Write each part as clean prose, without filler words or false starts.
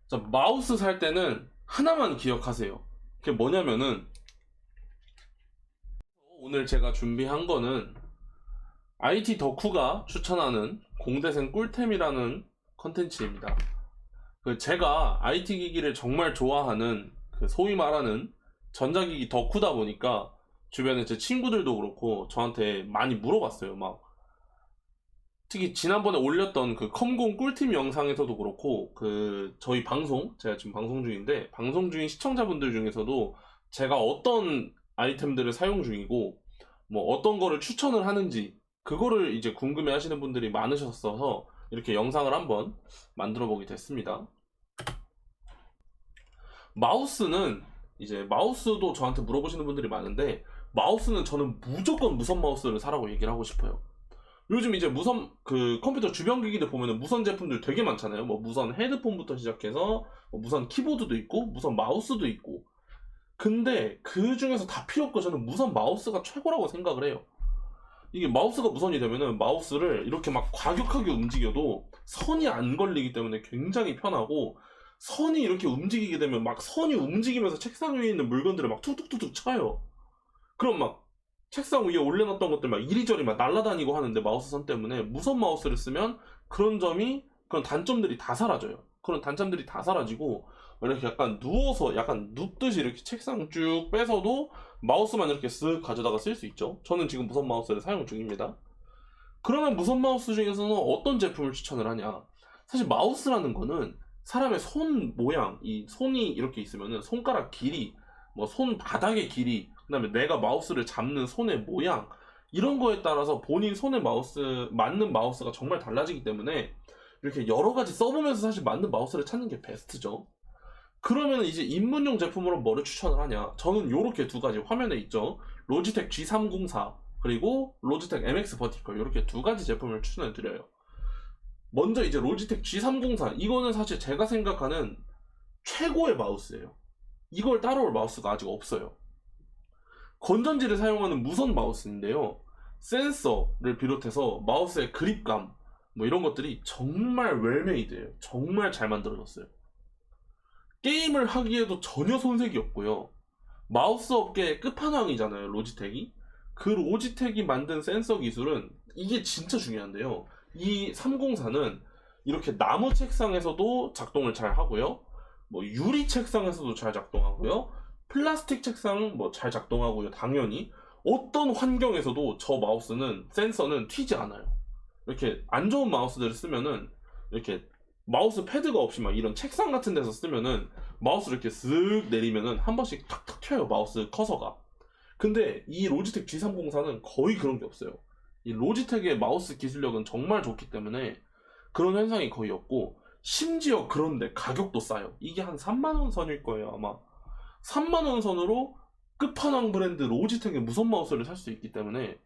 자, 마우스 살 때는 하나만 기억하세요. 그게 뭐냐면은 오늘 제가 준비한 거는 IT 덕후가 추천하는 공대생 꿀템이라는 컨텐츠입니다. 제가 IT 기기를 정말 좋아하는 소위 말하는 전자기기 덕후다 보니까 주변에 제 친구들도 그렇고 저한테 많이 물어봤어요. 막 특히 지난번에 올렸던 컴공 꿀팁 영상에서도 그렇고 저희 방송, 제가 지금 방송 중인데 방송 중인 시청자분들 중에서도 제가 어떤 아이템들을 사용 중이고 뭐 어떤 거를 추천을 하는지 그거를 이제 궁금해 하시는 분들이 많으셨어서 이렇게 영상을 한번 만들어 보게 됐습니다. 마우스는 이제 마우스도 저한테 물어보시는 분들이 많은데 마우스는 저는 무조건 무선 마우스를 사라고 얘기를 하고 싶어요. 요즘 이제 무선 컴퓨터 주변 기기들 보면은 무선 제품들 되게 많잖아요. 뭐 무선 헤드폰부터 시작해서 뭐 무선 키보드도 있고 무선 마우스도 있고. 근데 그 중에서 다 필요 없고 저는 무선 마우스가 최고라고 생각을 해요. 이게 마우스가 무선이 되면은 마우스를 이렇게 막 과격하게 움직여도 선이 안 걸리기 때문에 굉장히 편하고, 선이 이렇게 움직이게 되면 막 선이 움직이면서 책상 위에 있는 물건들을 막 툭툭툭툭 쳐요. 그럼 막 책상 위에 올려놨던 것들 막 이리저리 막 날아다니고 하는데 마우스 선 때문에 무선 마우스를 쓰면 그런 단점들이 다 사라져요. 그런 단점들이 다 사라지고 이렇게 약간 누워서 약간 눕듯이 이렇게 책상 쭉 빼서도 마우스만 이렇게 쓱 가져다가 쓸 수 있죠. 저는 지금 무선 마우스를 사용 중입니다. 그러면 무선 마우스 중에서는 어떤 제품을 추천을 하냐? 사실 마우스라는 거는 사람의 손 모양, 이 손이 이렇게 있으면은 손가락 길이, 뭐 손 바닥의 길이, 그다음에 내가 마우스를 잡는 손의 모양, 이런 거에 따라서 본인 손에 맞는 마우스가 정말 달라지기 때문에 이렇게 여러 가지 써보면서 사실 맞는 마우스를 찾는 게 베스트죠. 그러면 이제 입문용 제품으로 뭐를 추천을 하냐? 저는 요렇게 두 가지 화면에 있죠. 로지텍 G304 그리고 로지텍 MX 버티컬, 이렇게 두 가지 제품을 추천을 드려요. 먼저 이제 로지텍 G304, 이거는 사실 제가 생각하는 최고의 마우스예요. 이걸 따라올 마우스가 아직 없어요. 건전지를 사용하는 무선 마우스인데요. 센서를 비롯해서 마우스의 그립감, 뭐 이런 것들이 정말 웰메이드예요. 정말 잘 만들어졌어요. 게임을 하기에도 전혀 손색이 없고요. 마우스 업계의 끝판왕이잖아요, 로지텍이. 그 로지텍이 만든 센서 기술은 이게 진짜 중요한데요. 이 304는 이렇게 나무 책상에서도 작동을 잘 하고요. 뭐 유리 책상에서도 잘 작동하고요. 플라스틱 책상 뭐 잘 작동하고요. 당연히 어떤 환경에서도 저 마우스는 센서는 튀지 않아요. 이렇게 안 좋은 마우스들을 쓰면은 이렇게 마우스 패드가 없이 막 이런 책상 같은 데서 쓰면은 마우스를 이렇게 쓱 내리면은 한 번씩 탁탁 튀어요, 마우스 커서가. 근데 이 로지텍 G304는 거의 그런 게 없어요. 이 로지텍의 마우스 기술력은 정말 좋기 때문에 그런 현상이 거의 없고, 심지어 그런데 가격도 싸요. 이게 한 3만원 선일 거예요, 아마. 3만원 선으로 끝판왕 브랜드 로지텍의 무선 마우스를 살 수 있기 때문에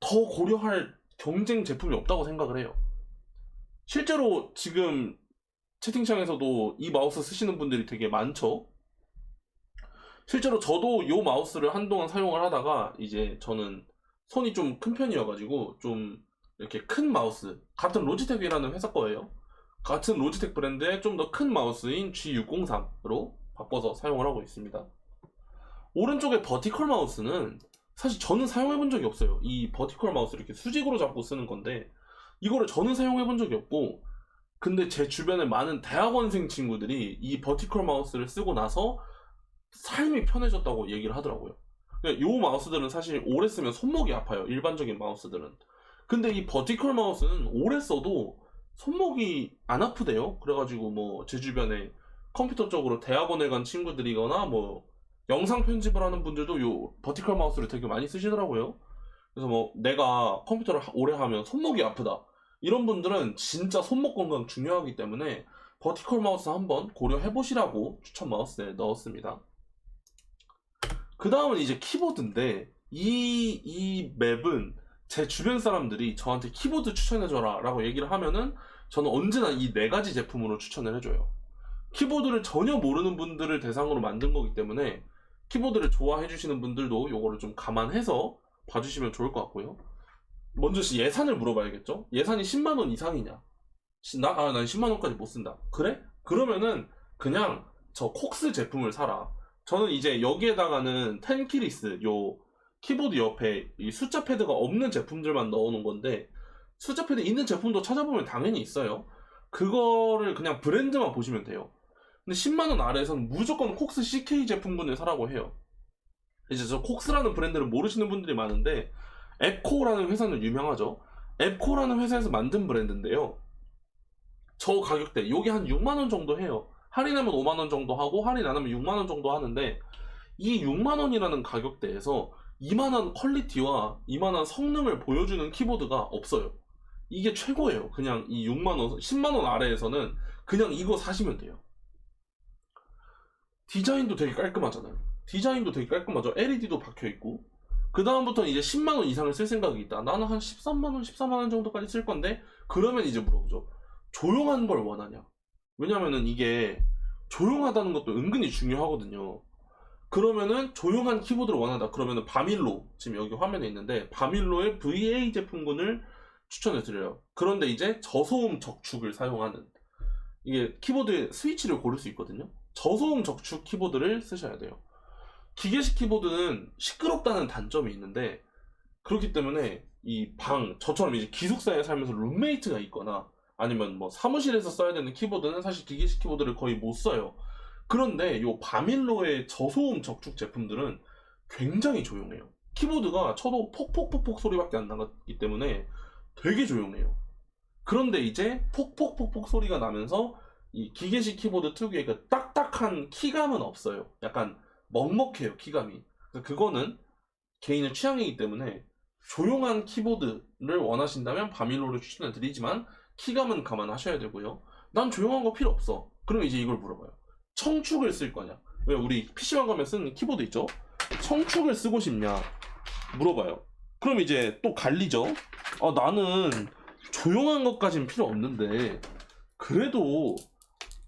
더 고려할 경쟁 제품이 없다고 생각을 해요. 실제로 지금 채팅창에서도 이 마우스 쓰시는 분들이 되게 많죠. 실제로 저도 이 마우스를 한동안 사용을 하다가 이제 저는 손이 좀 큰 편이어가지고 좀 이렇게 큰 마우스, 같은 로지텍이라는 회사 거예요. 같은 로지텍 브랜드의 좀 더 큰 마우스인 G603으로 바꿔서 사용을 하고 있습니다. 오른쪽에 버티컬 마우스는 사실 저는 사용해본 적이 없어요. 이 버티컬 마우스 이렇게 수직으로 잡고 쓰는 건데 이거를 저는 사용해본 적이 없고, 근데 제 주변에 많은 대학원생 친구들이 이 버티컬 마우스를 쓰고 나서 삶이 편해졌다고 얘기를 하더라고요. 이 마우스들은 사실 오래 쓰면 손목이 아파요, 일반적인 마우스들은. 근데 이 버티컬 마우스는 오래 써도 손목이 안 아프대요. 그래가지고 뭐 제 주변에 컴퓨터 쪽으로 대학원에 간 친구들이거나 뭐 영상 편집을 하는 분들도 이 버티컬 마우스를 되게 많이 쓰시더라고요. 그래서 뭐 내가 컴퓨터를 오래 하면 손목이 아프다, 이런 분들은 진짜 손목 건강 중요하기 때문에 버티컬 마우스 한번 고려해 보시라고 추천 마우스에 넣었습니다. 그 다음은 이제 키보드인데 이 맵은 제 주변 사람들이 저한테 키보드 추천해줘라 라고 얘기를 하면은 저는 언제나 이 네 가지 제품으로 추천을 해줘요. 키보드를 전혀 모르는 분들을 대상으로 만든 거기 때문에 키보드를 좋아해 주시는 분들도 요거를 좀 감안해서 봐주시면 좋을 것 같고요. 먼저 예산을 물어봐야겠죠? 예산이 10만원 이상이냐? 난 10만원까지 못 쓴다. 그래? 그러면은 그냥 저 콕스 제품을 사라. 저는 이제 여기에다가는 텐키리스 요 키보드 옆에 이 숫자 패드가 없는 제품들만 넣어놓은 건데, 숫자 패드 있는 제품도 찾아보면 당연히 있어요. 그거를 그냥 브랜드만 보시면 돼요. 근데 10만원 아래에서는 무조건 콕스 CK 제품군을 사라고 해요. 이제 저 콕스라는 브랜드를 모르시는 분들이 많은데, 앱코라는 회사는 유명하죠. 앱코라는 회사에서 만든 브랜드인데요. 저 가격대 요게 한 6만원 정도 해요. 할인하면 5만원 정도 하고 할인 안 하면 6만원 정도 하는데, 이 6만원이라는 가격대에서 이만한 퀄리티와 이만한 성능을 보여주는 키보드가 없어요. 이게 최고예요. 그냥 이 6만원, 10만원 아래에서는 그냥 이거 사시면 돼요. 디자인도 되게 깔끔하잖아요. 디자인도 되게 깔끔하죠. LED도 박혀있고. 그 다음부터는 이제 10만원 이상을 쓸 생각이 있다. 나는 한 13만원, 14만원 정도까지 쓸 건데, 그러면 이제 물어보죠. 조용한 걸 원하냐? 왜냐면은 이게 조용하다는 것도 은근히 중요하거든요. 그러면은 조용한 키보드를 원한다. 그러면은 바밀로, 지금 여기 화면에 있는데 바밀로의 VA 제품군을 추천해 드려요. 그런데 이제 저소음 적축을 사용하는, 이게 키보드에 스위치를 고를 수 있거든요. 저소음 적축 키보드를 쓰셔야 돼요. 기계식 키보드는 시끄럽다는 단점이 있는데, 그렇기 때문에 저처럼 이제 기숙사에 살면서 룸메이트가 있거나 아니면 뭐 사무실에서 써야 되는 키보드는 사실 기계식 키보드를 거의 못 써요. 그런데 이 바밀로의 저소음 적축 제품들은 굉장히 조용해요. 키보드가 쳐도 폭폭폭폭 소리밖에 안 나기 때문에 되게 조용해요. 그런데 이제 폭폭폭폭 소리가 나면서 이 기계식 키보드 특유의 그 딱딱한 키감은 없어요. 약간 먹먹해요, 키감이. 그래서 그거는 개인의 취향이기 때문에 조용한 키보드를 원하신다면 바밀로를 추천해 드리지만, 키감은 감안하셔야 되고요. 난 조용한 거 필요 없어. 그럼 이제 이걸 물어봐요. 청축을 쓸 거냐? 왜 우리 PC방 가면 쓰는 키보드 있죠? 청축을 쓰고 싶냐? 물어봐요. 그럼 이제 또 갈리죠? 나는 조용한 것까진 필요 없는데, 그래도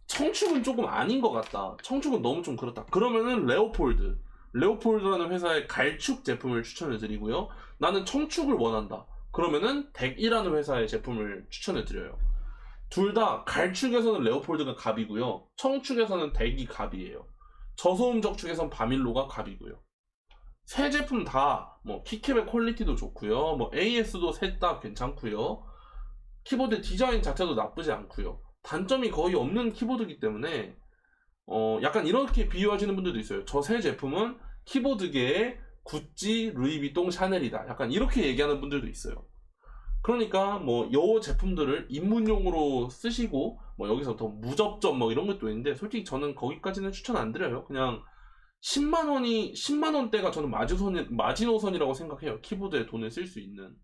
청축은 조금 아닌 것 같다. 청축은 너무 좀 그렇다. 그러면은 레오폴드라는 회사의 갈축 제품을 추천해 드리고요. 나는 청축을 원한다. 그러면은 덱이라는 회사의 제품을 추천해 드려요. 둘 다 갈축에서는 레오폴드가 갑이고요. 청축에서는 덱이 갑이에요. 저소음 적축에선 바밀로가 갑이고요. 세 제품 다 뭐 키캡의 퀄리티도 좋고요. 뭐 AS도 셋 다 괜찮고요. 키보드 디자인 자체도 나쁘지 않고요. 단점이 거의 없는 키보드이기 때문에 약간 이렇게 비유하시는 분들도 있어요. 저 세 제품은 키보드계의 구찌, 루이비통, 샤넬이다. 약간 이렇게 얘기하는 분들도 있어요. 그러니까 뭐 요 제품들을 입문용으로 쓰시고, 뭐 여기서 더 무접점 뭐 이런 것도 있는데, 솔직히 저는 거기까지는 추천 안 드려요. 그냥 10만원대가 저는 마지노선이라고 생각해요. 키보드에 돈을 쓸 수 있는.